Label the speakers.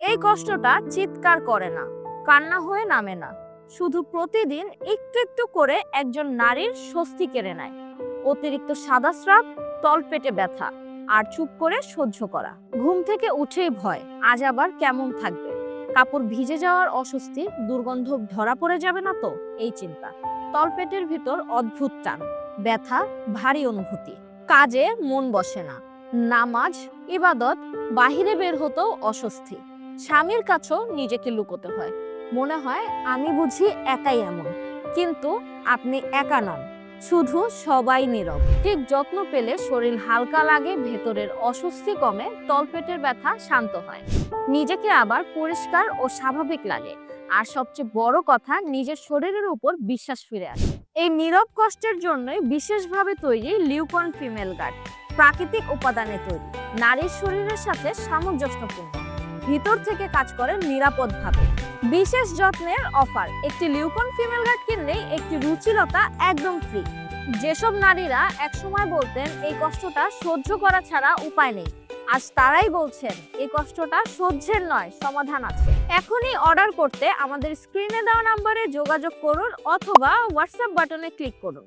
Speaker 1: এই কষ্টটা চিৎকার করে না, কান্না হয়ে নামে না, শুধু প্রতিদিন একটু একটু করে একজন নারীর স্বস্তি কেড়ে নেয়। অতিরিক্ত সাদা স্রাব, তলপেটে ব্যথা, আর চুপ করে সহ্য করা। ঘুম থেকে উঠেই ভয়, আজ আবার কেমন থাকবে, কাপড় ভিজে যাওয়ার অস্বস্তি, দুর্গন্ধ ধরা পড়ে যাবে না তো, এই চিন্তা। তলপেটের ভিতর অদ্ভুত টান, ব্যথা, ভারী অনুভূতি, কাজে মন বসে না, নামাজ, ইবাদত, বাহিরে বের হতেও অস্বস্তি। স্বামীর কাছেও নিজেকে লুকোতে হয়, মনে হয় আমি বুঝি একাই এমন। কিন্তু আপনি একা নন, শুধু সবাই নীরব। ঠিক যত্ন পেলে শরীর হালকা লাগে, ভেতরের অস্বস্তি কমে, তলপেটের ব্যথা শান্ত হয়, নিজেকে আবার পরিষ্কার ও স্বাভাবিক লাগে। আর সবচেয়ে বড় কথা, নিজের শরীরের উপর বিশ্বাস ফিরে আসে। এই নীরব কষ্টের জন্যই বিশেষভাবে তৈরি লিউকন ফিমেল গার্ড। প্রাকৃতিক উপাদানে তৈরি, নারীর শরীরের সাথে সামঞ্জস্যপূর্ণ, ভিতর থেকে কাজ করে নিরাপদভাবে। বিশেষ যত্নের অফার, একটি লিউকন ফিমেল গার্ড কিনলেই একটি রুচিলতা একদম ফ্রি। যেসব নারীরা একসময় বলতেন এই কষ্টটা সহ্য করা ছাড়া উপায় নেই, আজ তারাই বলছেন এই কষ্টটা সহ্যের নয়, সমাধান আছে। এখনই অর্ডার করতে আমাদের স্ক্রিনে দেওয়া নম্বরে যোগাযোগ করুন অথবা হোয়াটসঅ্যাপ বাটনে ক্লিক করুন।